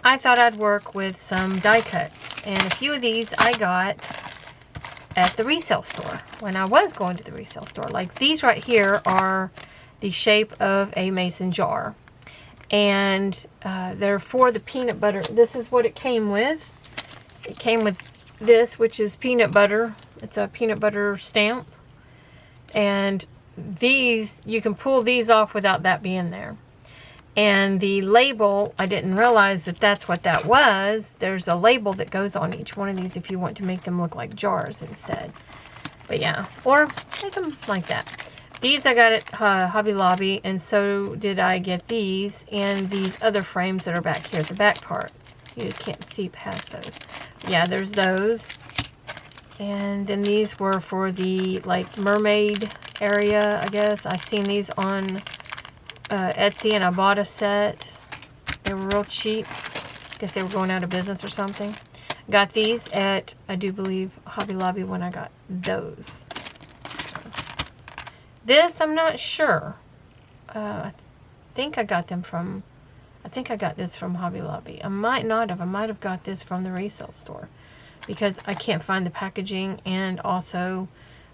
I thought I'd work with some die cuts. And a few of these I got at the resale store when I was going to the resale store. Like these right here are the shape of a mason jar. And they're for the peanut butter. This is what it came with. It came with this, which is peanut butter. It's a peanut butter stamp. And these, you can pull these off without that being there. And the label, I didn't realize that that's what that was. There's a label that goes on each one of these if you want to make them look like jars instead. But yeah, or make them like that. These I got at Hobby Lobby, and so did I get these and these other frames that are back here at the back part. You just can't see past those. Yeah, there's those. And then these were for the like mermaid area, I guess. I've seen these on Etsy, and I bought a set. They were real cheap. I guess they were going out of business or something. Got these at, I do believe, Hobby Lobby when I got those. This, I'm not sure. I think I got them from, I think I got this from Hobby Lobby. I might not have. I might have got this from the resale store because I can't find the packaging, and also,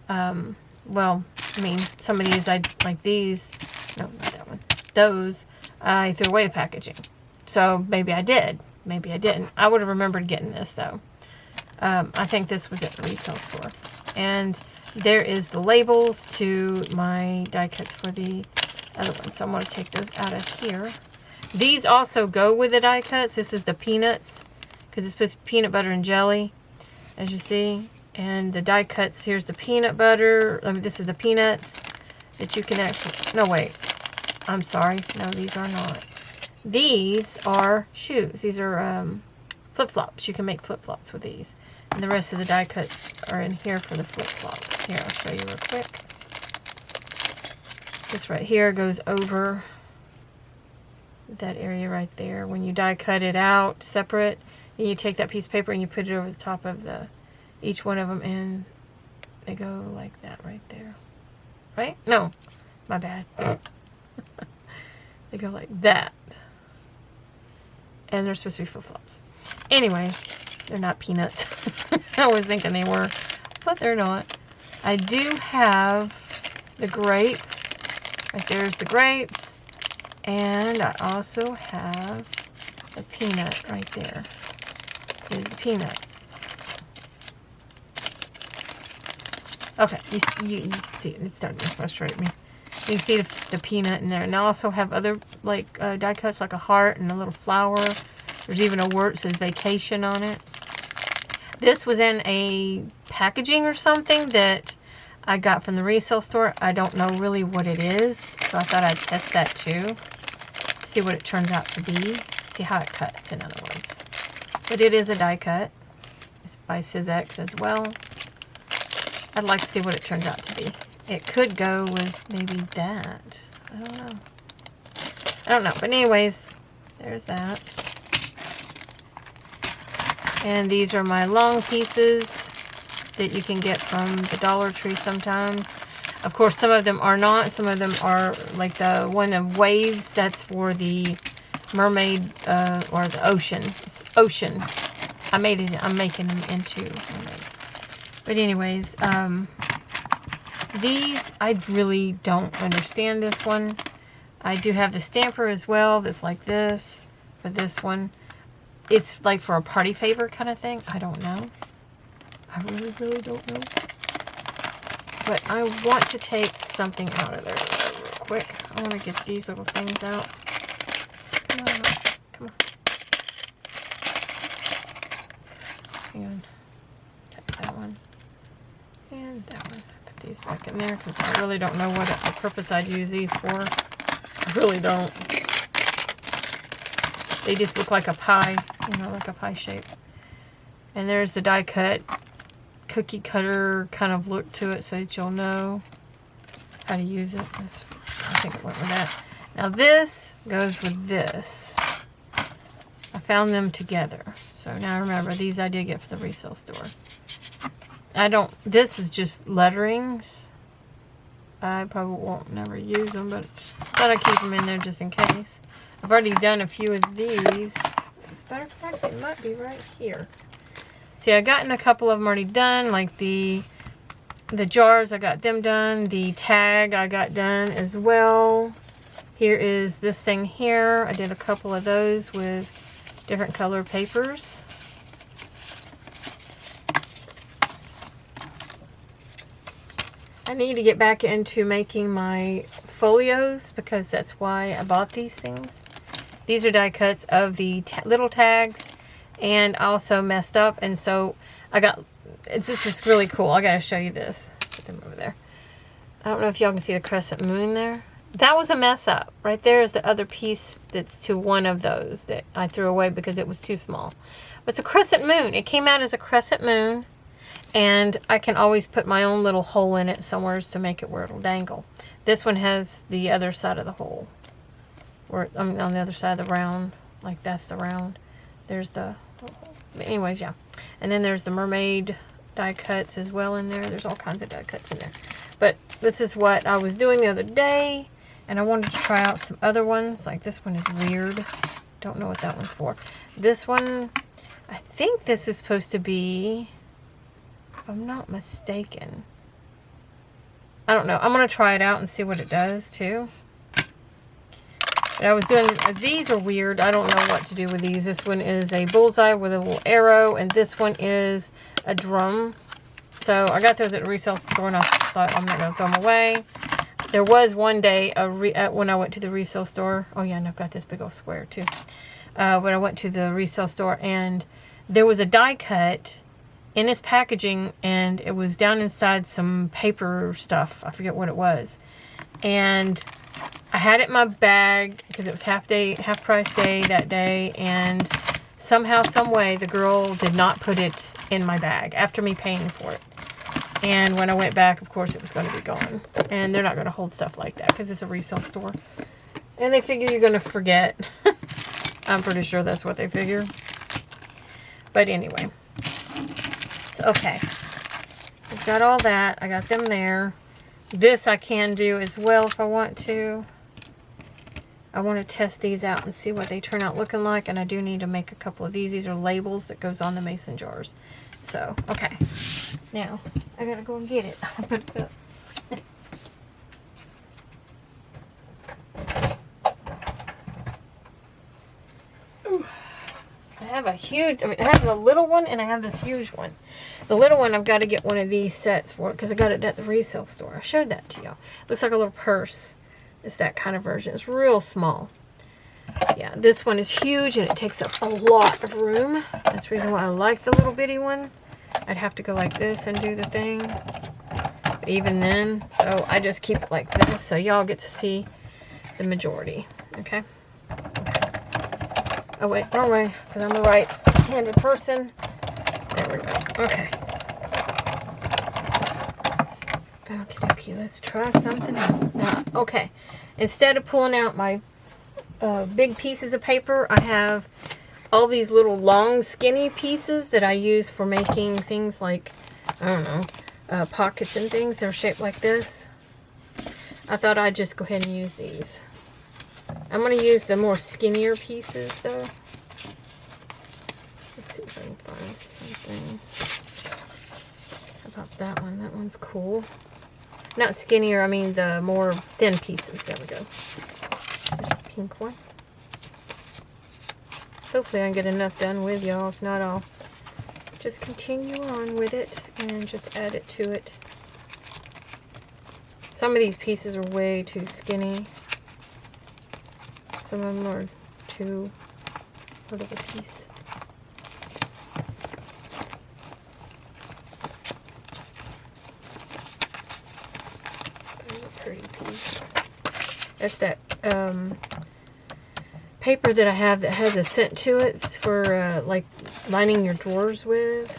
well, I mean, some of these, like these, no, not that one. Those, I threw away the packaging. So maybe I did. Maybe I didn't. I would have remembered getting this, though. I think this was at the resale store. And there is the labels to my die cuts for the other one. So I'm going to take those out of here. These also go with the die cuts. This is the peanuts, because it's supposed to be peanut butter and jelly, as you see. And the die cuts, here's the peanut butter. I mean, this is the peanuts that you can actually, no, wait. I'm sorry. No, these are not. These are shoes. These are flip-flops. You can make flip-flops with these. And the rest of the die cuts are in here for the flip-flops. Here, I'll show you real quick. This right here goes over that area right there. When you die cut it out separate, then you take that piece of paper and you put it over the top of the each one of them, and they go like that right there. Right? No, my bad. They go like that. And they're supposed to be flip-flops. Anyway, they're not peanuts. I was thinking they were, but they're not. I do have the grape. Right there's the grapes. And I also have the peanut right there. Here's the peanut. Okay, you can see it. It's starting to frustrate me. You can see the peanut in there. And I also have other like die cuts, like a heart and a little flower. There's even a word that says vacation on it. This was in a packaging or something that I got from the resale store. I don't know really what it is, so I thought I'd test that too. See what it turns out to be. See how it cuts, in other words. But it is a die cut. It's by Sizex as well. I'd like to see what it turns out to be. It could go with maybe that. I don't know. I don't know. But anyways, there's that. And these are my long pieces that you can get from the Dollar Tree sometimes. Of course, some of them are not. Some of them are like the one of waves. That's for the mermaid or the ocean. It's ocean. I'm making them into mermaids. But anyways, these, I really don't understand this one. I do have the stamper as well that's like this for this one. It's like for a party favor kind of thing. I don't know. I really, really don't know. But I want to take something out of there real quick. I want to get these little things out. Come on. Come on. Hang on. Take that one. And that one. Put these back in there because I really don't know what purpose I'd use these for. I really don't. They just look like a pie, you know, like a pie shape. And there's the die cut cookie cutter kind of look to it so that you'll know how to use it. I think it went with that. Now this goes with this. I found them together. So now remember, these I did get for the resale store. This is just letterings. I probably won't never use them, but I thought I'd keep them in there just in case. I've already done a few of these. These Matter of fact, it might be right here. See, I gotten a couple of them already done, like the jars, I got them done. The tag I got done as well. Here is this thing here. I did a couple of those with different colored papers. I need to get back into making my folios because that's why I bought these things. These are die cuts of the little tags, and I also messed up, and so I got, this is really cool. I gotta show you this. Put them over there. I don't know if y'all can see the crescent moon there. That was a mess up. Right there is the other piece that's to one of those that I threw away because it was too small. But it's a crescent moon. It came out as a crescent moon, and I can always put my own little hole in it somewhere to make it where it'll dangle. This one has the other side of the hole. Or I mean, on the other side of the round. Like that's the round. There's the... Anyways, yeah. And then there's the mermaid die cuts as well in there. There's all kinds of die cuts in there. But this is what I was doing the other day. And I wanted to try out some other ones. Like this one is weird. Don't know what that one's for. This one, I think this is supposed to be... If I'm not mistaken. I don't know. I'm going to try it out and see what it does too. But I was doing, these are weird. I don't know what to do with these. This one is a bullseye with a little arrow, and this one is a drum. So I got those at a resale store, and I thought I'm not going to throw them away. There was one day when I went to the resale store. Oh yeah, and I've got this big old square too. When I went to the resale store, and there was a die cut in its packaging, and it was down inside some paper stuff. I forget what it was. And I had it in my bag because it was half price day that day, and somehow, some way, the girl did not put it in my bag after me paying for it. And when I went back, of course, it was going to be gone. And they're not going to hold stuff like that because it's a resale store. And they figure you're going to forget. I'm pretty sure that's what they figure. But anyway. So, okay. I've got all that. I got them there. This I can do as well if I want to. I want to test these out and see what they turn out looking like. And I do need to make a couple of these. These are labels that goes on the mason jars. So, okay. Now, I gotta go and get it. I'll put it up. I have a huge, I have the little one and I have this huge one. The little one, I've got to get one of these sets for it because I got it at the resale store. I showed that to y'all. Looks like a little purse. It's that kind of version. It's real small. Yeah, this one is huge and it takes up a lot of room. That's the reason why I like the little bitty one. I'd have to go like this and do the thing. But even then, so I just keep it like this so y'all get to see the majority. Okay? Oh wait, wrong way, because I'm a right-handed person. There we go. Okay. Okay, let's try something else. Now, okay. Instead of pulling out my big pieces of paper, I have all these little long skinny pieces that I use for making things like, I don't know, pockets and things. They're shaped like this. I thought I'd just go ahead and use these. I'm going to use the more skinnier pieces though. Let's see if I can find something. How about that one? That one's cool. Not skinnier, I mean the more thin pieces. There we go. There's the pink one. Hopefully I can get enough done with y'all. If not, I'll just continue on with it and just add it to it. Some of these pieces are way too skinny. Some of them are too little of a piece. Very pretty piece. That's that paper that I have that has a scent to it. It's for like lining your drawers with,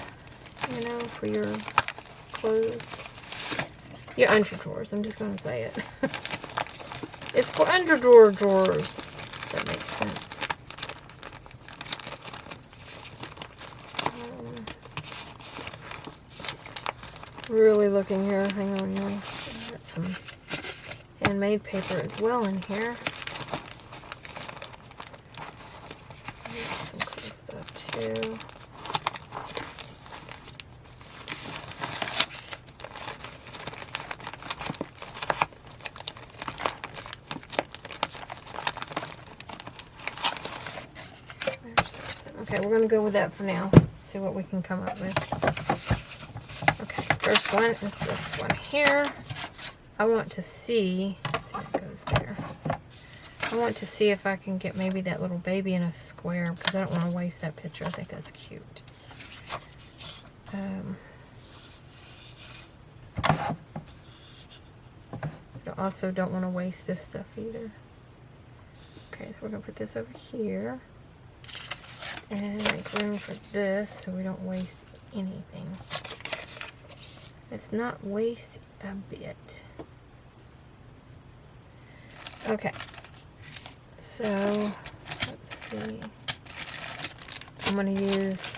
you know, for your clothes. Your under drawers, I'm just going to say it. It's for under drawers. If that makes sense. Really looking here. Hang on, y'all. Got some handmade paper as well in here. Some cool stuff. 2. Okay, we're going to go with that for now. See what we can come up with. Okay, first one is this one here. I want to see, let's see what goes there. I want to see if I can get maybe that little baby in a square, because I don't want to waste that picture. I think that's cute. I also don't want to waste this stuff either. Okay, so we're going to put this over here. And make room for this so we don't waste anything. Let's not waste a bit. Okay. So, let's see. I'm going to use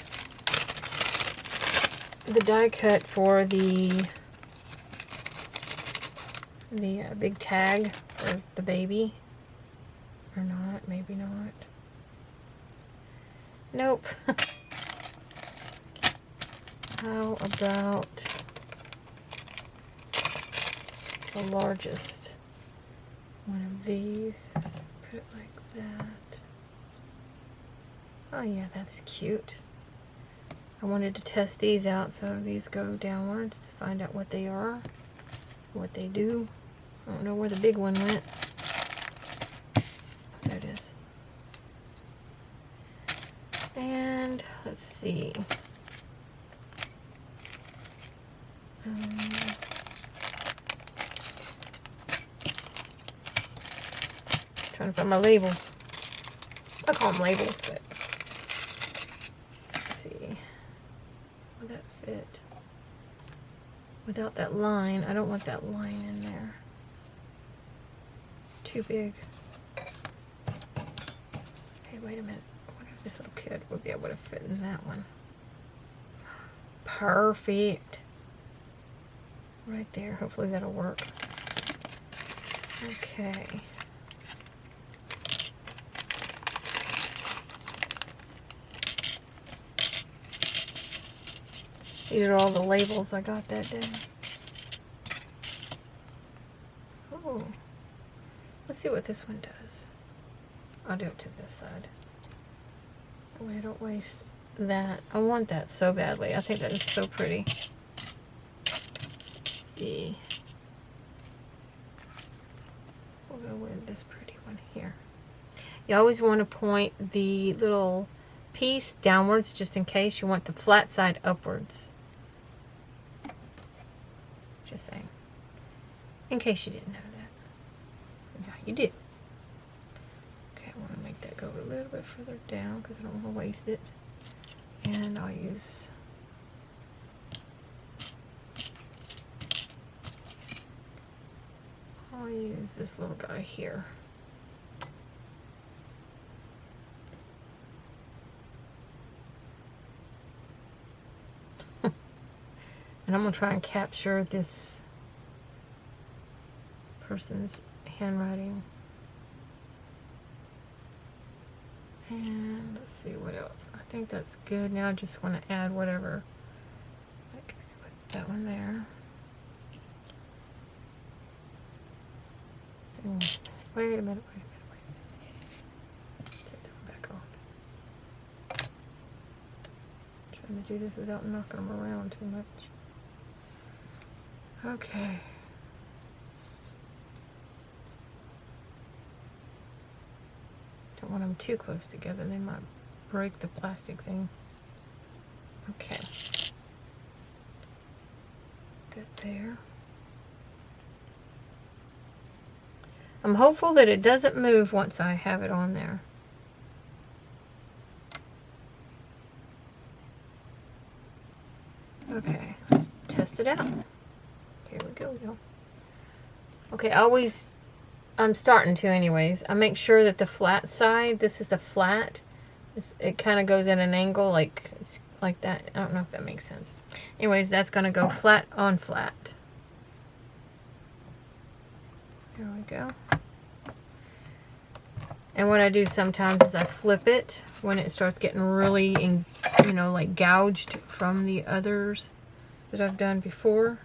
the die cut for the big tag for the baby. Or not, maybe not. Nope. How about the largest one of these? Put it like that. Oh yeah, that's cute. I wanted to test these out, so these go downwards to find out what they are, what they do. I don't know where the big one went. There it is. And let's see. Trying to find my labels. I call them labels, but let's see. Will that fit? Without that line, I don't want that line in there. Too big. Hey, wait a minute. This little kid would be able to fit in that one. Perfect. Right there. Hopefully that'll work. Okay. These are all the labels I got that day. Oh. Let's see what this one does. I'll do it to this side. That way I don't waste that. I want that so badly. I think that is so pretty. Let's see. We'll go with this pretty one here. You always want to point the little piece downwards just in case. You want the flat side upwards. Just saying. In case you didn't know that. Yeah, you did. I want to make that go a little bit further down because I don't want to waste it. And I'll use this little guy here. And I'm going to try and capture this person's handwriting. And let's see what else. I think that's good. Now I just want to add whatever. Like, put that one there. And wait a minute. Take that one back off. Trying to do this without knocking them around too much. Okay. Don't want them too close together. They might break the plastic thing. Okay. That there. I'm hopeful that it doesn't move once I have it on there. Okay, let's test it out. Here we go, y'all. Okay, I'm starting to anyways. I make sure that the flat side, this is the flat, it kind of goes at an angle like it's like that. I don't know if that makes sense. Anyways, that's going to go flat on flat. There we go. And what I do sometimes is I flip it when it starts getting really, you know, like gouged from the others that I've done before.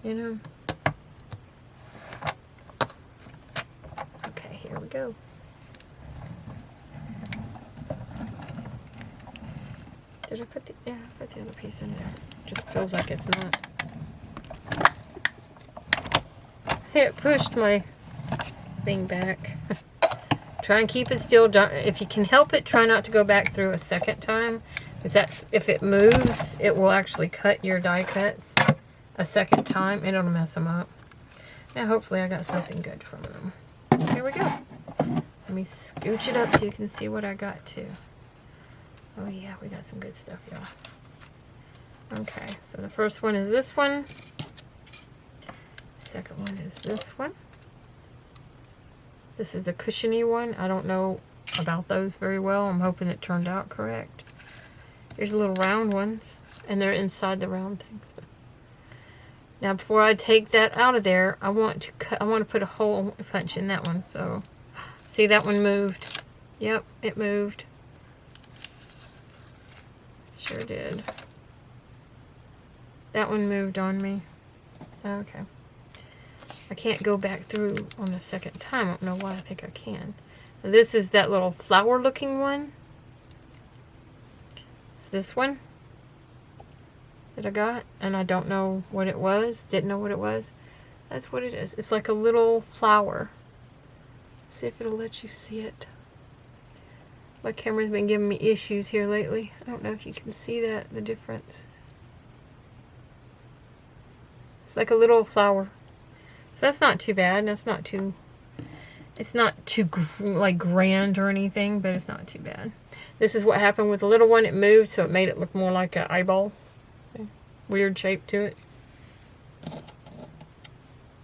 You know. Okay, here we go. Did I put the, yeah, I put the other piece in there. Just feels like it's not. It pushed my thing back. Try and keep it still. If you can help it, try not to go back through a second time. Because that's, if it moves, it will actually cut your die cuts a second time. It'll mess them up. Now hopefully I got something good from them. So here we go. Let me scooch it up so you can see what I got too. Oh yeah, we got some good stuff, y'all. Okay, so the first one is this one. Second one is this one. This is the cushiony one. I don't know about those very well. I'm hoping it turned out correct. Here's little round ones, and they're inside the round things. Now, before I take that out of there, I want to cut. I want to put a hole punch in that one. So, see, that one moved. Yep, it moved. Sure did. That one moved on me. Okay. I can't go back through on the second time. I don't know why. I think I can. This is that little flower looking one. It's this one that I got, and I don't know what it was. Didn't know what it was. That's what it is. It's like a little flower. Let's see if it'll let you see it. My camera's been giving me issues here lately. I don't know if you can see that, the difference. It's like a little flower. So that's not too bad. That's not too, it's not too like grand or anything, but it's not too bad. This is what happened with the little one. It moved, so it made it look more like an eyeball. Okay. Weird shape to it.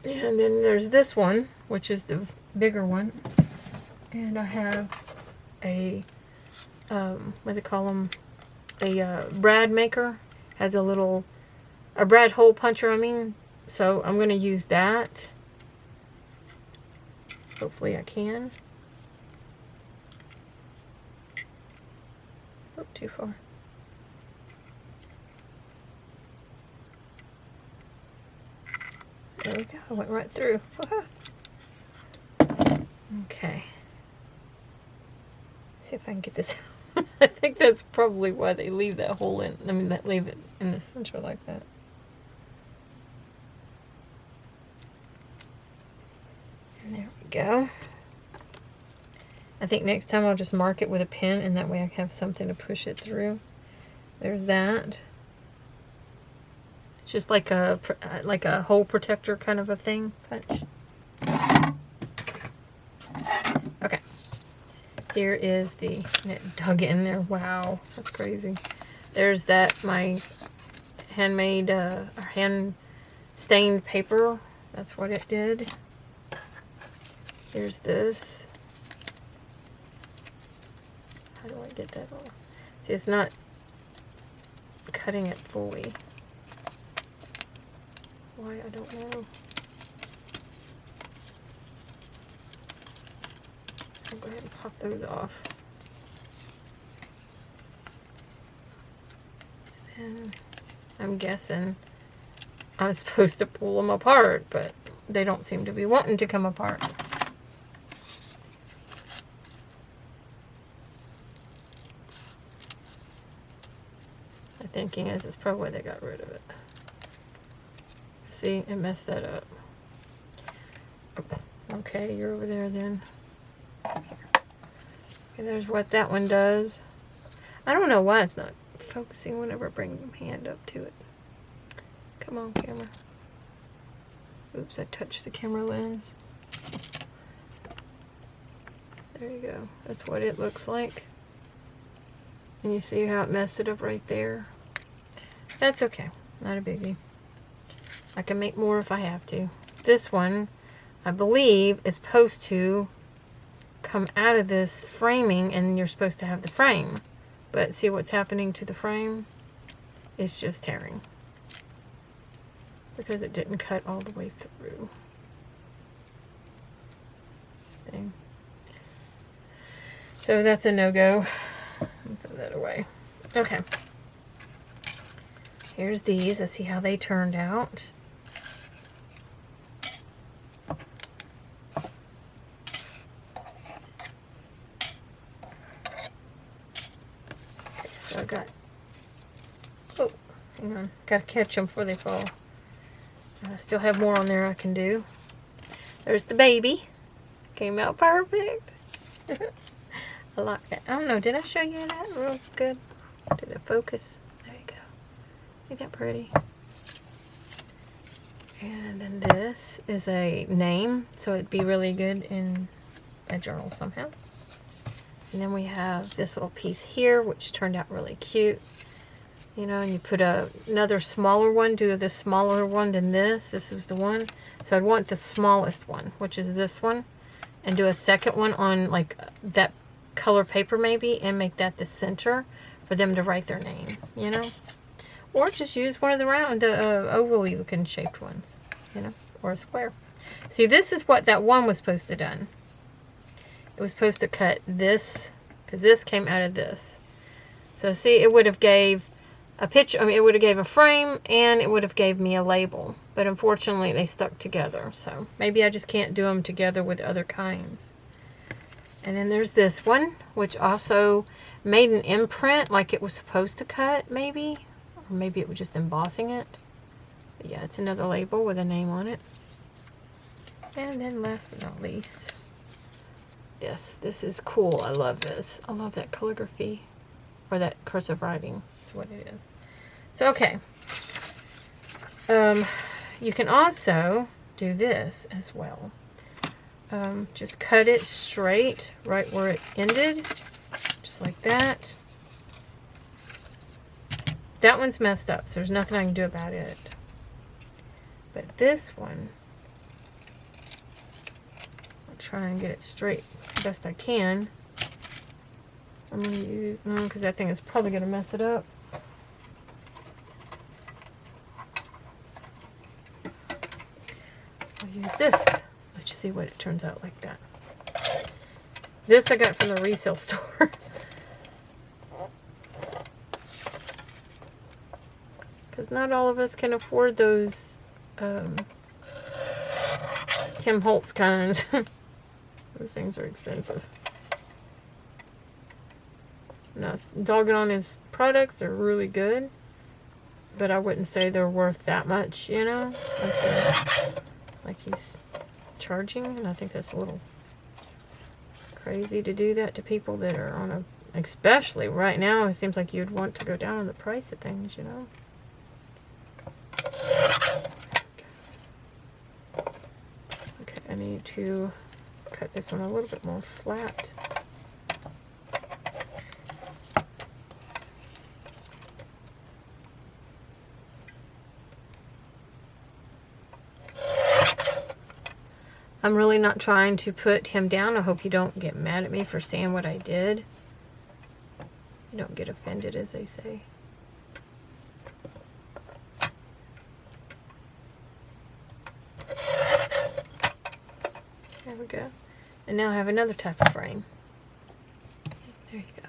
And then there's this one, which is the bigger one. And I have a, what do they call them? A brad maker. Has a little, a brad hole puncher, I mean. So I'm going to use that. Hopefully I can. Oh, too far. There we go. I went right through. Okay. See if I can get this. I think that's probably why they leave that hole in. I mean, that leave it in the center like that. And there we go. I think next time I'll just mark it with a pen, and that way I have something to push it through. There's that. It's just like a hole protector kind of a thing. Punch. Okay. Here is the, and it dug in there. Wow, that's crazy. There's that, my handmade, hand stained paper. That's what it did. Here's this. How do I get that off? See, it's not cutting it fully. Why? I don't know. So I'll go ahead and pop those off. And I'm guessing I'm supposed to pull them apart, but they don't seem to be wanting to come apart. My thinking is it's probably why they got rid of it. See, it messed that up. Okay, you're over there then. Okay, there's what that one does. I don't know why it's not focusing whenever I bring my hand up to it. Come on, camera. Oops, I touched the camera lens. There you go. That's what it looks like. And you see how it messed it up right there? That's okay. Not a biggie. I can make more if I have to. This one, I believe, is supposed to come out of this framing, and you're supposed to have the frame. But see what's happening to the frame? It's just tearing. Because it didn't cut all the way through. Thing. So that's a no-go. Throw that away. Okay. Here's these. Let's see how they turned out. So I got... Oh, hang on. Got to catch them before they fall. I still have more on there I can do. There's the baby. Came out perfect. I like that. I don't know, did I show you that real good? Did it focus? There you go. Ain't that pretty? And then this is a name, so it'd be really good in a journal somehow. And then we have this little piece here, which turned out really cute. You know, and you put another smaller one, do the smaller one than this. This was the one. So I'd want the smallest one, which is this one. And do a second one on like that color paper maybe, and make that the center for them to write their name, you know? Or just use one of the round, oval looking shaped ones, you know, or a square. See, this is what that one was supposed to done. It was supposed to cut this, because this came out of this. So see, it would have gave a picture, I mean, it would have gave a frame, and it would have gave me a label. But unfortunately, they stuck together. So maybe I just can't do them together with other kinds. And then there's this one, which also made an imprint like it was supposed to cut, maybe. Or maybe it was just embossing it. But yeah, it's another label with a name on it. And then last but not least, this is cool. I love this. I love that calligraphy, or that cursive writing. That's what it is. So, okay. You can also do this as well. Just cut it straight right where it ended, just like that. That one's messed up, so there's nothing I can do about it. But this one, I'll try and get it straight the best I can. I'm going to use, no, because that thing is probably going to mess it up. I'll use this. Let's see what it turns out like that. This I got from the resale store. Because not all of us can afford those Tim Holtz kinds. Those things are expensive. Now, dogging on his products are really good, but I wouldn't say they're worth that much, you know? Like he's charging, and I think that's a little crazy to do that to people that are on a, especially right now, it seems like you'd want to go down on the price of things, you know? Okay, I need to cut this one a little bit more flat. I'm really not trying to put him down. I hope you don't get mad at me for saying what I did. You don't get offended, as they say. There we go. And now I have another type of frame. There you go.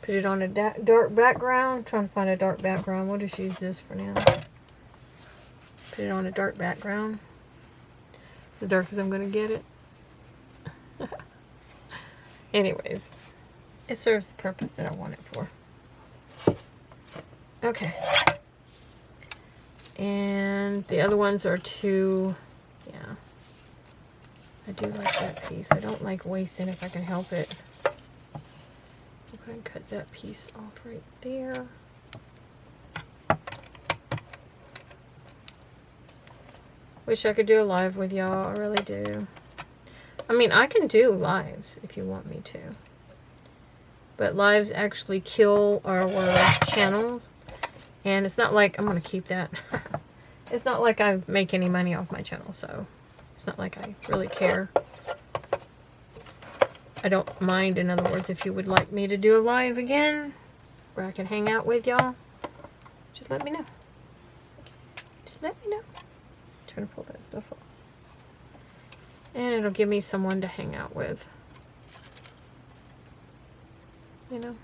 Put it on a dark background. I'm trying to find a dark background. We'll just use this for now. Put it on a dark background. As dark as I'm going to get it. Anyways, it serves the purpose that I want it for. Okay. And the other ones are too, yeah. I do like that piece. I don't like wasting if I can help it. I'm going to cut that piece off right there. Wish I could do a live with y'all. I really do. I mean, I can do lives if you want me to. But lives actually kill our channels. And it's not like... I'm going to keep that. It's not like I make any money off my channel, so... It's not like I really care. I don't mind, in other words, if you would like me to do a live again, where I can hang out with y'all, just let me know. Just let me know. Trying to pull that stuff off. And it'll give me someone to hang out with. you know.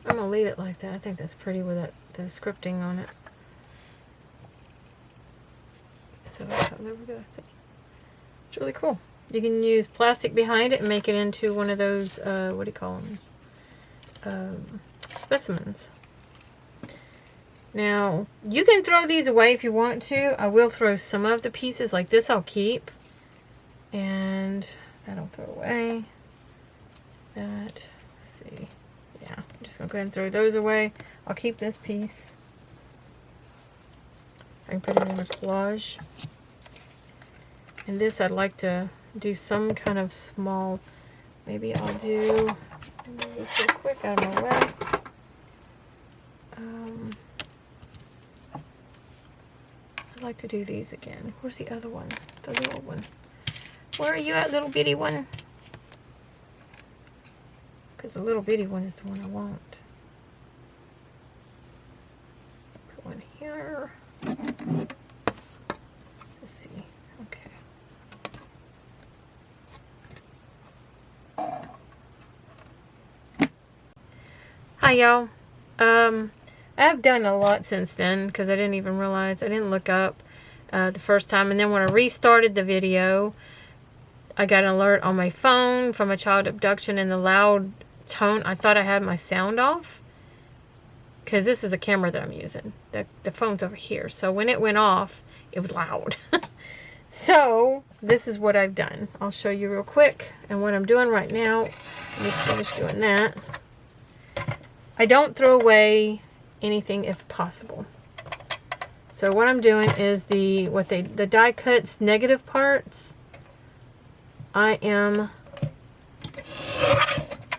I'm gonna leave it like that. I think that's pretty with that the scripting on it. So there we go. See? It's really cool. You can use plastic behind it and make it into one of those what do you call them? Specimens. Now you can throw these away if you want to. I will throw some of the pieces like this. I'll keep, and that'll throw away. That. Let's see. Yeah, I'm just going to go ahead and throw those away. I'll keep this piece. I can put it in a collage. And this I'd like to do some kind of small, maybe I'll do, move this real quick out of my way. I'd like to do these again. Where's the other one? The little one. Where are you at, little bitty one? Because the little bitty one is the one I want. Put one here. Let's see. Okay. Hi, y'all. I've done a lot since then because I didn't even realize. I didn't look up the first time. And then when I restarted the video, I got an alert on my phone from a child abduction, and the loud tone, I thought I had my sound off because this is a camera that I'm using. The phone's over here, so when it went off it was loud. So this is what I've done. I'll show you real quick. And what I'm doing right now, let me finish doing that. I don't throw away anything if possible. So what I'm doing is the die cuts negative parts, I am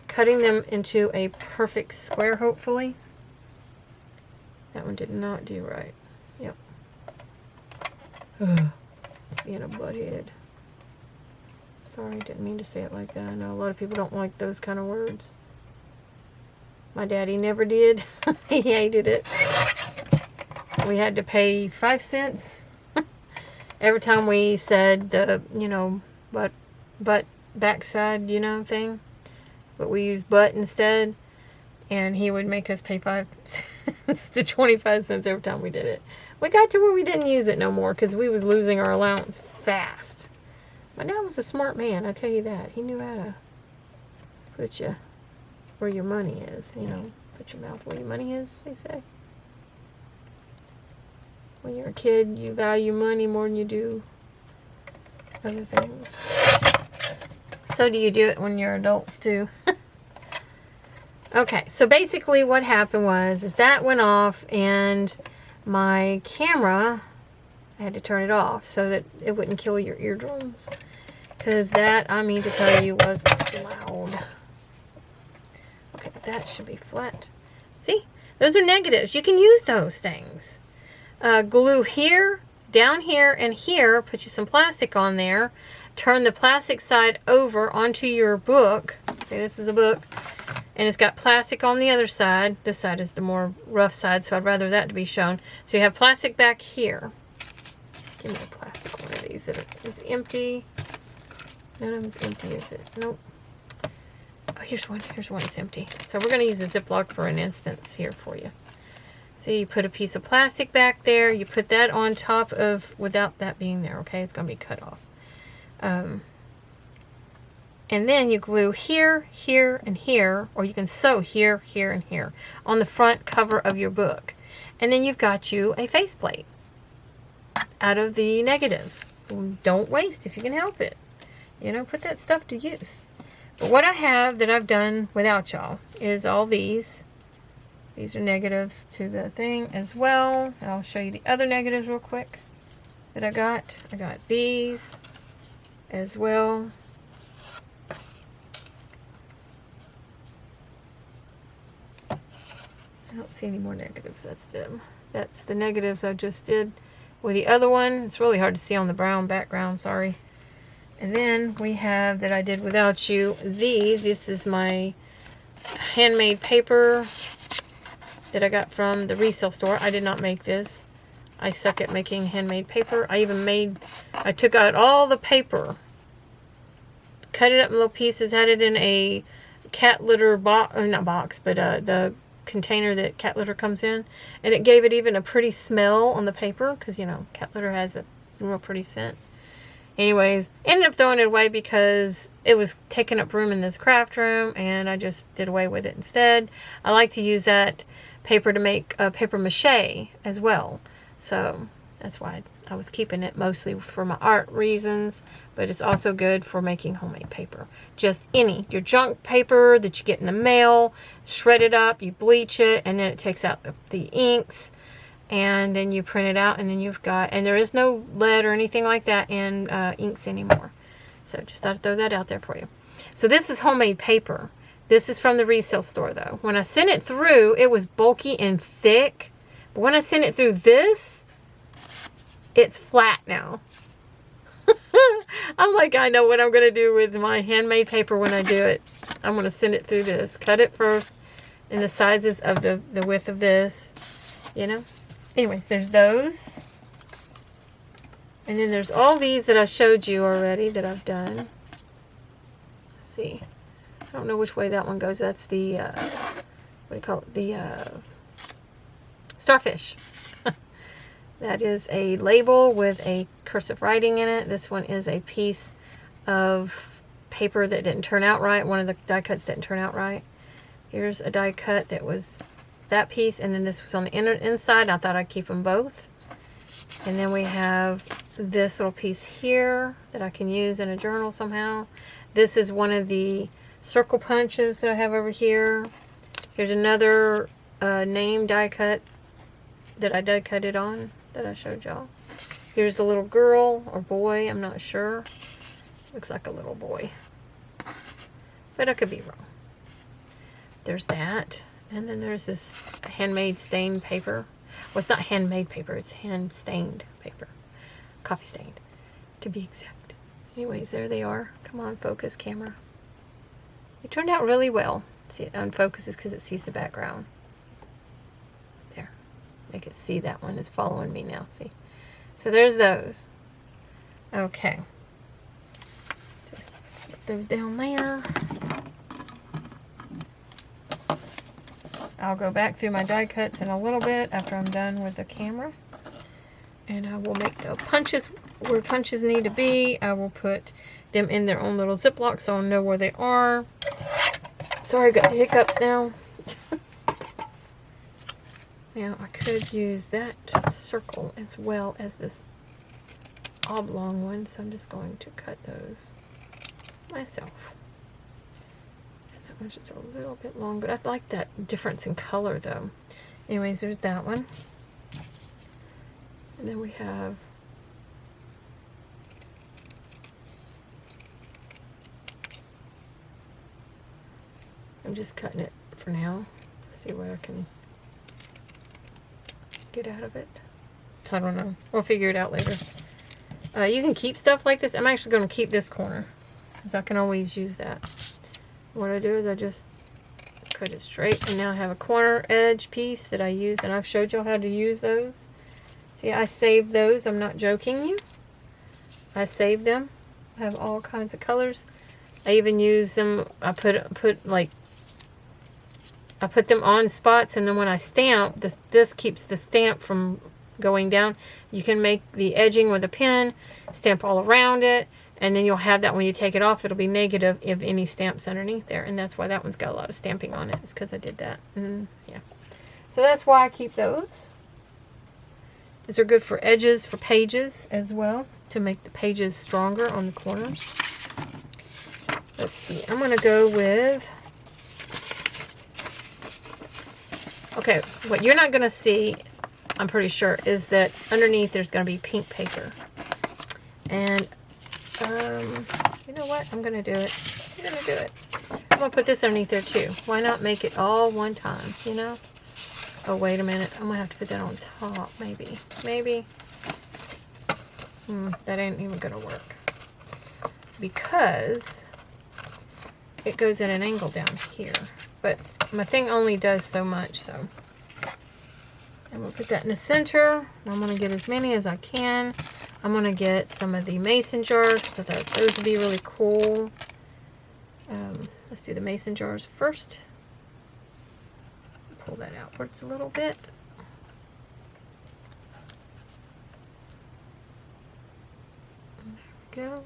cutting them into a perfect square, hopefully. That one did not do right. Yep. Ugh. It's being a butthead. Sorry, didn't mean to say it like that. I know a lot of people don't like those kind of words. My daddy never did. He hated it. We had to pay 5 cents every time we said the, you know, butt backside, you know, thing. But we used butt instead, and he would make us pay 5 cents to 25 cents every time we did it. We got to where we didn't use it no more because we was losing our allowance fast. My dad was a smart man, I tell you that. He knew how to put you where your money is, you know. Put your mouth where your money is, they say. When you're a kid, you value money more than you do other things. So do you do it when you're adults too? Okay, so basically what happened is that went off, and my camera, I had to turn it off so that it wouldn't kill your eardrums. Because that, I mean to tell you, was loud. Okay, that should be flat. See? Those are negatives. You can use those things. Glue here, down here, and here. Put you some plastic on there. Turn the plastic side over onto your book. See, this is a book. And it's got plastic on the other side. This side is the more rough side, so I'd rather that to be shown. So you have plastic back here. Give me a plastic one of these that is empty. None of them's empty, is it? Nope. Oh, here's one. Here's one that's empty. So we're going to use a Ziploc for an instance here for you. See, you put a piece of plastic back there. You put that on top of, without that being there, okay? It's going to be cut off. And then you glue here, here, and here, or you can sew here, here, and here on the front cover of your book. And then you've got you a faceplate out of the negatives. Don't waste if you can help it. You know, put that stuff to use. But what I have that I've done without y'all is all these. These are negatives to the thing as well. I'll show you the other negatives real quick that I got. I got these as well. I don't see any more negatives. That's them. That's the negatives I just did. with the other one. It's really hard to see on the brown background, sorry. And then we have, that I did without you, these. This is my handmade paper that I got from the resale store. I did not make this. I suck at making handmade paper. I took out all the paper, cut it up in little pieces, had it in a cat litter box, not box, but the container that cat litter comes in, and it gave it even a pretty smell on the paper, because, you know, cat litter has a real pretty scent. Anyways, ended up throwing it away because it was taking up room in this craft room, and I just did away with it instead. I like to use that paper to make paper mache as well, so that's why I was keeping it, mostly for my art reasons, but it's also good for making homemade paper. Just your junk paper that you get in the mail, shred it up, you bleach it, and then it takes out the inks, and then you print it out, and then you've got, and there is no lead or anything like that in inks anymore. So just thought I'd throw that out there for you. So this is homemade paper. This is from the resale store, though. When I sent it through, it was bulky and thick, but when I sent it through this, it's flat now. I'm like, I know what I'm going to do with my handmade paper when I do it. I'm going to send it through this. Cut it first in the sizes of the width of this, you know. Anyways, there's those. And then there's all these that I showed you already that I've done. Let's see. I don't know which way that one goes. That's the, what do you call it? The starfish. That is a label with a cursive writing in it. This one is a piece of paper that didn't turn out right. One of the die cuts didn't turn out right. Here's a die cut that was that piece, and then this was on the inside. I thought I'd keep them both. And then we have this little piece here that I can use in a journal somehow. This is one of the circle punches that I have over here. Here's another name die cut that I die cut it on, that I showed y'all. Here's the little girl or boy, I'm not sure. Looks like a little boy, but I could be wrong. There's that. And then there's this handmade stained paper. Well, it's not handmade paper, it's hand stained paper. Coffee stained, to be exact. Anyways, there they are. Come on, focus, camera. It turned out really well. See, it unfocuses because it sees the background. There. Make it see that one is following me now. See? So there's those. Okay. Just put those down there. I'll go back through my die cuts in a little bit after I'm done with the camera. And I will make the punches where punches need to be. I will put them in their own little Ziploc so I'll know where they are. Sorry, I got hiccups now. Now, I could use that circle as well as this oblong one, so I'm just going to cut those myself. That one's just a little bit long, but I like that difference in color, though. Anyways, there's that one. And then we have I'm just cutting it for now to see what I can get out of it. I don't know. We'll figure it out later. You can keep stuff like this. I'm actually going to keep this corner because I can always use that. What I do is I just cut it straight, and now I have a corner edge piece that I use, and I've showed y'all how to use those. See, I saved those. I'm not joking you. I saved them. I have all kinds of colors. I even use them. I put them on spots, and then when I stamp, this keeps the stamp from going down. You can make the edging with a pen, stamp all around it, and then you'll have that when you take it off, it'll be negative if any stamps underneath there, and that's why that one's got a lot of stamping on it. It's because I did that. Yeah. So that's why I keep those. These are good for edges, for pages as well, to make the pages stronger on the corners. Let's see. I'm going to go with... Okay, what you're not going to see, I'm pretty sure, is that underneath there's going to be pink paper. And, you know what? I'm going to do it. I'm going to do it. I'm going to put this underneath there too. Why not make it all one time, you know? Oh, wait a minute. I'm going to have to put that on top, maybe. Maybe. That ain't even gonna work because it goes at an angle down here. But my thing only does so much, so. And we'll put that in the center. I'm gonna get as many as I can. I'm gonna get some of the mason jars because I thought those would be really cool. Let's do the mason jars first. Pull that outwards a little bit. There we go.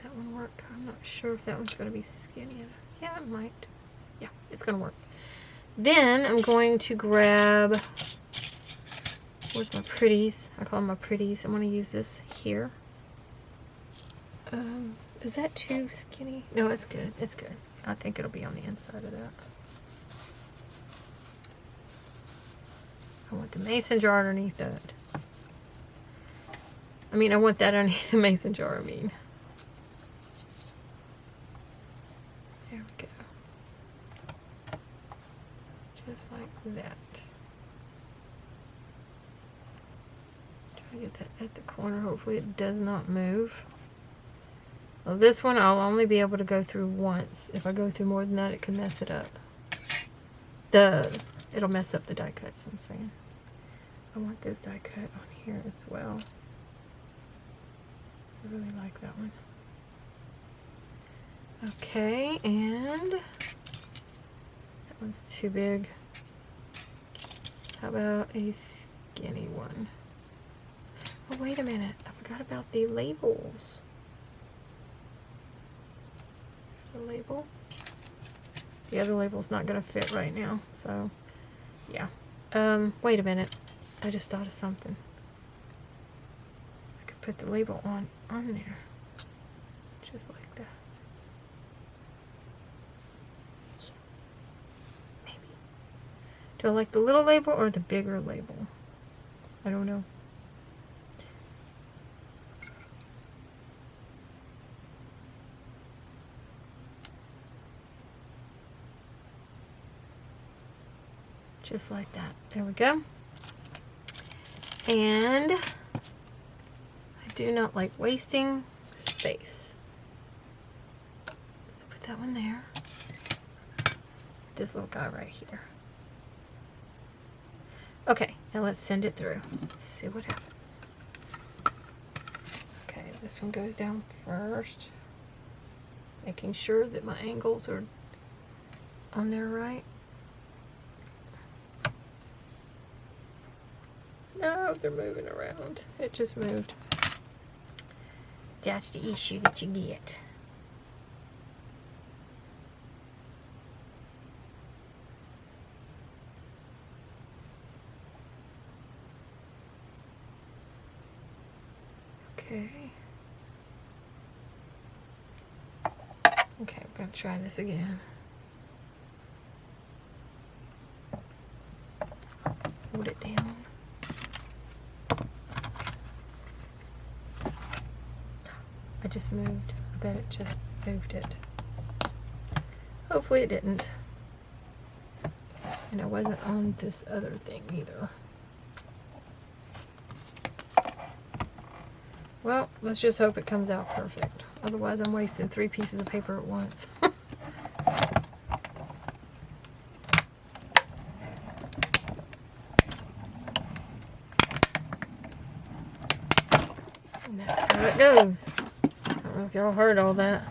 That one work? I'm not sure if that one's going to be skinny enough. Yeah, it might. Yeah, it's going to work. Then I'm going to grab, where's my pretties? I call them my pretties. I'm going to use this here. Is that too skinny? No, it's good. It's good. I think it'll be on the inside of that. I want the mason jar underneath that. I mean, I want that underneath the mason jar, I mean. There we go. Just like that. Try to get that at the corner. Hopefully it does not move. Well, this one I'll only be able to go through once. If I go through more than that, it can mess it up. It'll mess up the die cuts, I'm saying. I want this die cut on here as well. I really like that one. Okay, and that one's too big. How about a skinny one? Oh, wait a minute. I forgot about the labels. There's a label. The other label's not going to fit right now, so yeah. Wait a minute. I just thought of something. I could put the label on there. Just like that. Maybe. Do I like the little label or the bigger label? I don't know. Just like that. There we go. And I do not like wasting space. Let's put that one there. This little guy right here. Okay, now let's send it through. Let's see what happens. Okay, this one goes down first. Making sure that my angles are on there right. No, they're moving around. It just moved. That's the issue that you get. Okay. Okay, we're gonna try this again. Hold it down. I just moved. I bet it just moved it. Hopefully it didn't. And I wasn't on this other thing either. Well, let's just hope it comes out perfect. Otherwise I'm wasting 3 pieces of paper at once. And that's how it goes. I don't know if y'all heard all that.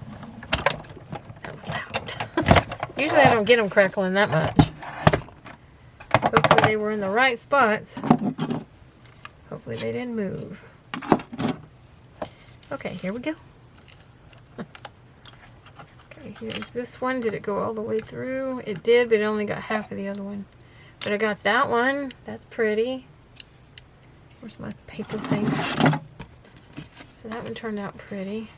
That was loud. Usually I don't get them crackling that much. Hopefully they were in the right spots. Hopefully they didn't move. Okay, here we go. Okay, here's this one. Did it go all the way through? It did, but it only got half of the other one. But I got that one. That's pretty. Where's my paper thing? So that one turned out pretty.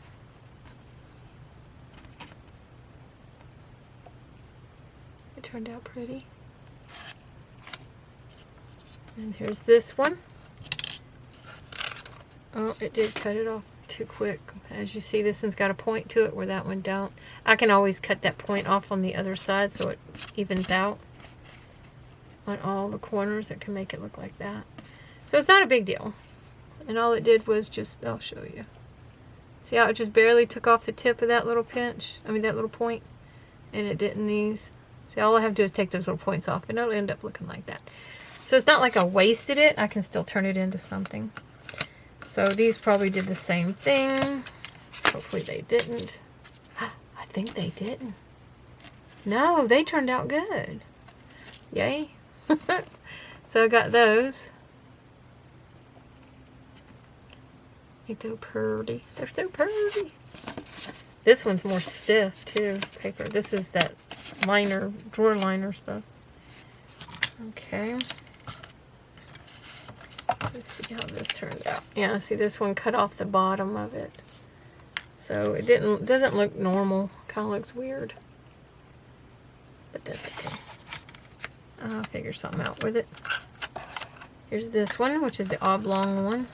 It turned out pretty. And here's this one. Oh, it did cut it off too quick. As you see, this one's got a point to it where that one don't. I can always cut that point off on the other side so it evens out on all the corners. It can make it look like that. So it's not a big deal. And all it did was just, I'll show you. See how it just barely took off the tip of that little pinch? I mean, that little point. And it didn't these. See, all I have to do is take those little points off, and it'll end up looking like that. So it's not like I wasted it. I can still turn it into something. So these probably did the same thing. Hopefully they didn't. I think they didn't. No, they turned out good. Yay. So I got those. Ain't they pretty? They're so pretty. This one's more stiff too, paper. This is that liner, drawer liner stuff. Okay. Let's see how this turned out. Yeah, see this one cut off the bottom of it. So it doesn't look normal. Kind of looks weird. But that's okay. I'll figure something out with it. Here's this one, which is the oblong one.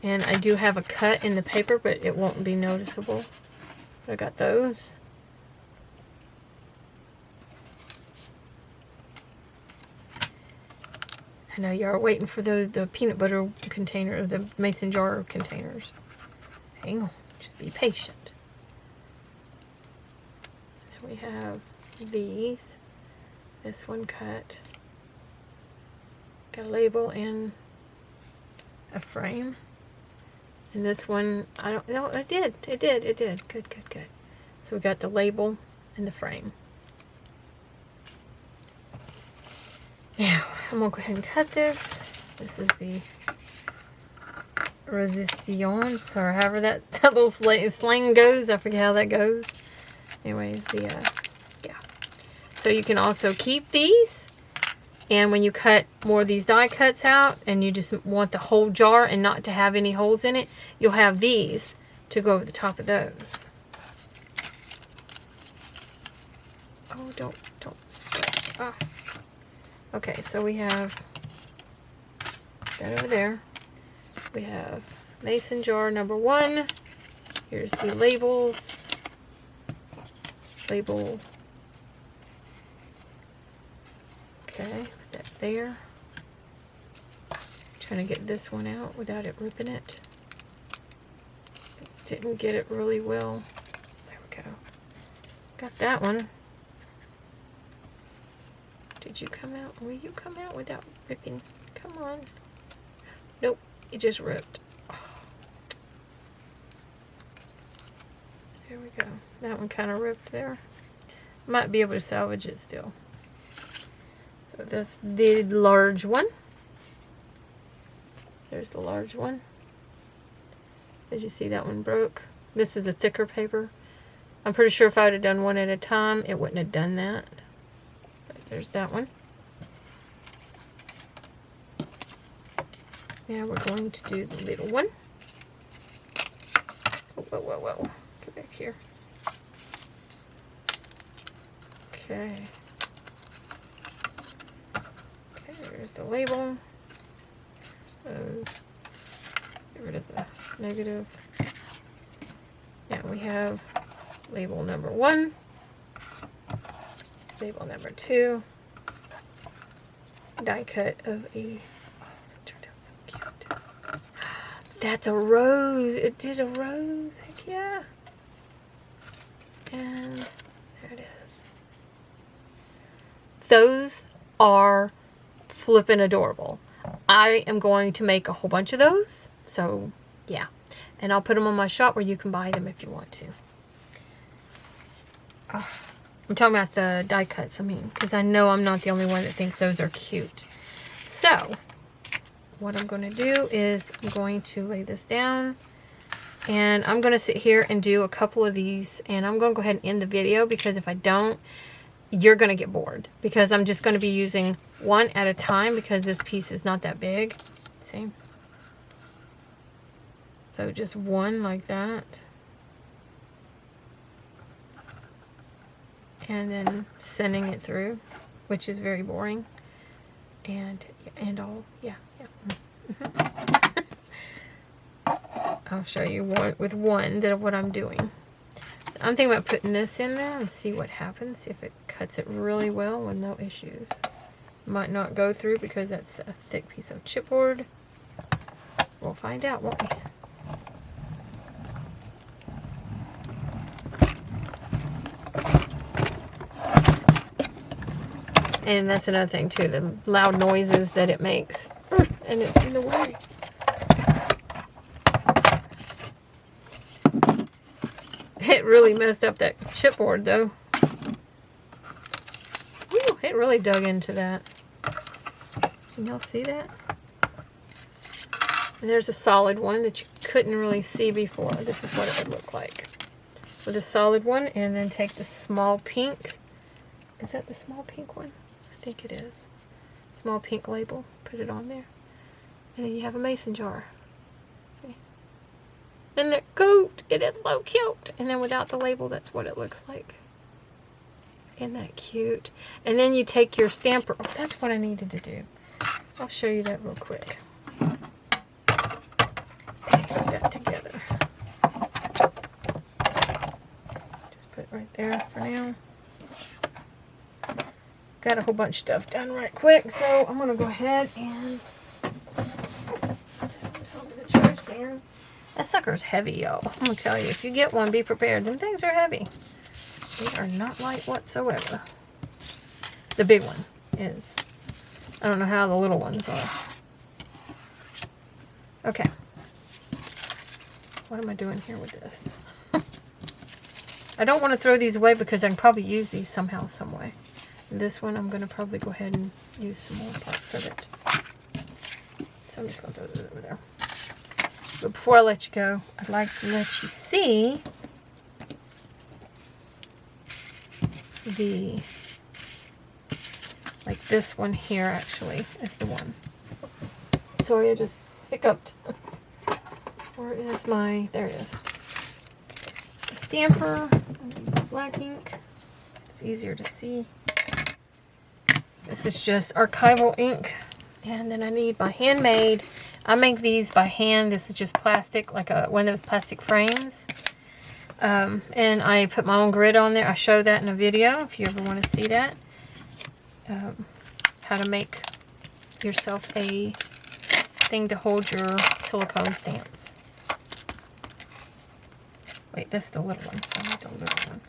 And I do have a cut in the paper, but it won't be noticeable. But I got those. I know you are waiting for the peanut butter container, the mason jar containers. Hang on, just be patient. Then we have these. This one cut. Got a label and a frame. And this one, I don't know, it did. Good. So we got the label and the frame. Now, I'm going to go ahead and cut this. This is the resistance, or however that little slang goes. I forget how that goes. Anyways, yeah. So you can also keep these. And when you cut more of these die cuts out, and you just want the whole jar and not to have any holes in it, you'll have these to go over the top of those. Oh, don't split. Ah. Okay, so we have that over there. We have mason jar number 1. Here's the labels. Label. Okay. That there. Trying to get this one out without it ripping it. Didn't get it really well. There we go. Got that one. Did you come out? Will you come out without ripping? Come on. Nope. It just ripped. Oh. There we go. That one kind of ripped there. Might be able to salvage it still. So that's the large one. There's the large one. Did you see that one broke? This is a thicker paper. I'm pretty sure if I would have done one at a time, it wouldn't have done that. But there's that one. Now we're going to do the little one. Whoa. Get back here. Okay. There's the label. There's those. Get rid of the negative. Now we have label number 1. Label number 2. Die cut of a... That turned out so cute. That's a rose. It did a rose. Heck yeah. And there it is. Those are flippin' adorable. I am going to make a whole bunch of those. So, yeah. And I'll put them on my shop where you can buy them if you want to. Oh, I'm talking about the die cuts, because I know I'm not the only one that thinks those are cute. So, what I'm going to do is I'm going to lay this down. And I'm going to sit here and do a couple of these. And I'm going to go ahead and end the video, because if I don't, you're going to get bored, because I'm just going to be using one at a time, because this piece is not that big. See? So just one like that. And then sending it through, which is very boring. And all, yeah. I'll show you one with one that what I'm doing. I'm thinking about putting this in there and see what happens. See if it cuts it really well with no issues. Might not go through because that's a thick piece of chipboard. We'll find out, won't we? And that's another thing too, the loud noises that it makes. And it's in the way. It really messed up that chipboard though. Whew, it really dug into that. Can y'all see that? And there's a solid one that you couldn't really see before. This is what it would look like. With a solid one, and then take the small pink. Is that the small pink one? I think it is. Small pink label. Put it on there. And then you have a mason jar. Okay. And the coat, it is so cute. And then without the label, that's what it looks like. Isn't that cute? And then you take your stamper. Oh, that's what I needed to do. I'll show you that real quick. Keep that together. Just put it right there for now. Got a whole bunch of stuff done right quick, so I'm going to go ahead and put this over the trash can. That sucker's heavy, y'all. I'm going to tell you, if you get one, be prepared. Them things are heavy. They are not light whatsoever. The big one is. I don't know how the little ones are. Okay. What am I doing here with this? I don't want to throw these away because I can probably use these somehow, some way. This one, I'm going to probably go ahead and use some more parts of it. So I'm just going to throw this over there. But before I let you go, I'd like to let you see the, like this one here actually is the one. Sorry, I just hiccuped. Where is my, there it is. The stamper, black ink. It's easier to see. This is just archival ink. And then I need my handmade. I make these by hand. This is just plastic, like one of those plastic frames. And I put my own grid on there. I show that in a video if you ever want to see that. How to make yourself a thing to hold your silicone stamps. Wait, that's the little one, so I need the little one.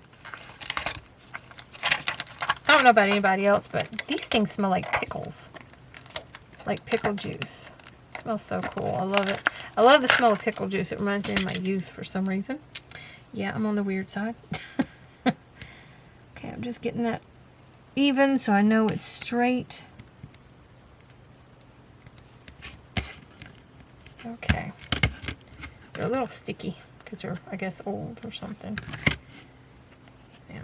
I don't know about anybody else, but these things smell like pickles. Like pickle juice. It smells so cool. I love it. I love the smell of pickle juice. It reminds me of my youth for some reason. Yeah, I'm on the weird side. Okay, I'm just getting that even so I know it's straight. Okay. They're a little sticky because they're, I guess, old or something. Yeah.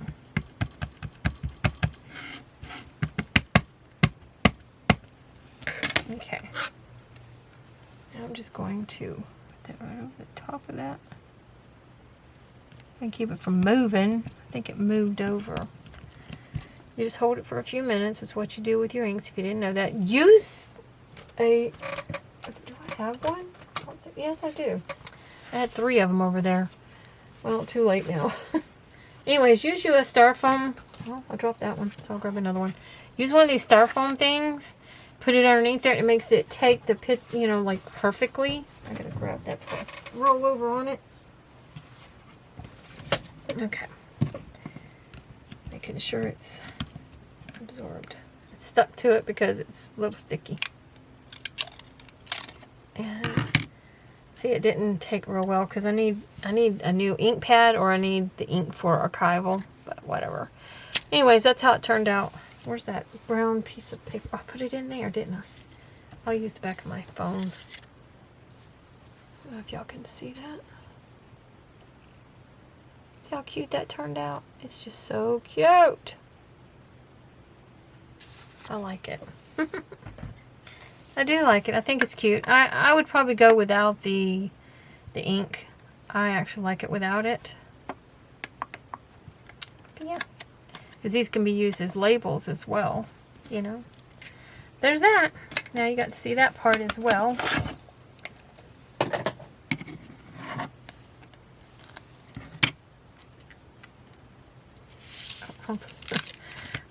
Okay. Now I'm just going to put that right over the top of that. And keep it from moving. I think it moved over. You just hold it for a few minutes. It's what you do with your inks if you didn't know that. Use a... Do I have one? Yes, I do. I had 3 of them over there. Well, too late now. Anyways, use you a styrofoam. Well, I dropped that one, so I'll grab another one. Use one of these styrofoam things. Put it underneath there. It makes it take the pit, you know, like perfectly. I gotta grab that first. Roll over on it. Okay. Making sure it's absorbed. It's stuck to it because it's a little sticky. And see, it didn't take real well because I need a new ink pad, or I need the ink for archival, but whatever. Anyways, that's how it turned out. Where's that brown piece of paper? I put it in there, didn't I? I'll use the back of my phone. I don't know if y'all can see that. See how cute that turned out? It's just so cute. I like it. I do like it. I think it's cute. I would probably go without the ink. I actually like it without it. But yeah. Because these can be used as labels as well. You know. There's that. Now you got to see that part as well.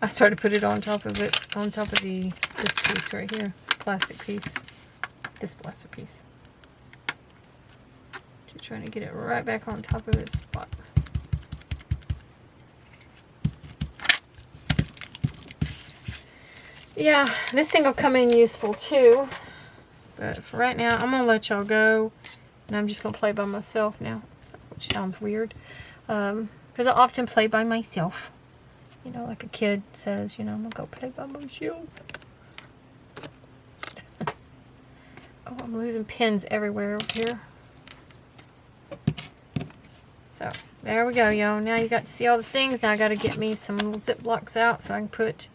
I started to put it on top of it, on top of the this piece right here, this plastic piece. This plastic piece. Just trying to get it right back on top of its spot. Yeah, this thing will come in useful too. But for right now, I'm going to let y'all go. And I'm just going to play by myself now. Which sounds weird. Because I often play by myself. You know, like a kid says, you know, I'm going to go play by myself. Oh, I'm losing pins everywhere over here. So, there we go, y'all. Now you got to see all the things. Now I got to get me some little Ziplocs out so I can put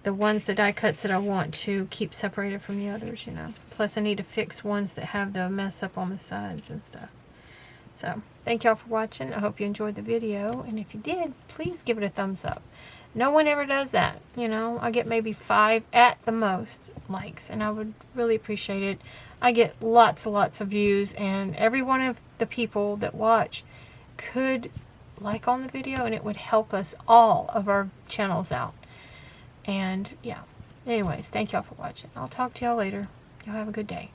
the die cuts that I want to keep separated from the others, you know. Plus I need to fix ones that have the mess up on the sides and stuff. So, thank y'all for watching. I hope you enjoyed the video. And if you did, please give it a thumbs up. No one ever does that, you know. I get maybe 5 at the most likes, and I would really appreciate it. I get lots and lots of views, and every one of the people that watch could like on the video, and it would help us all of our channels out. And yeah, anyways, thank y'all for watching. I'll talk to y'all later. Y'all have a good day.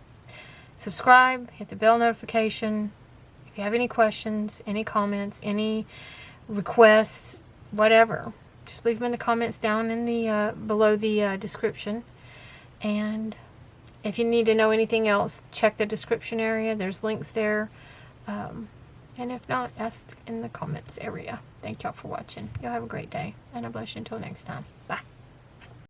Subscribe, hit the bell notification. If you have any questions, any comments, any requests, whatever, just leave them in the comments down in the below the description. And if you need to know anything else, check the description area. There's links there. And if not, ask in the comments area. Thank y'all for watching. Y'all have a great day, and I bless you until next time. Bye.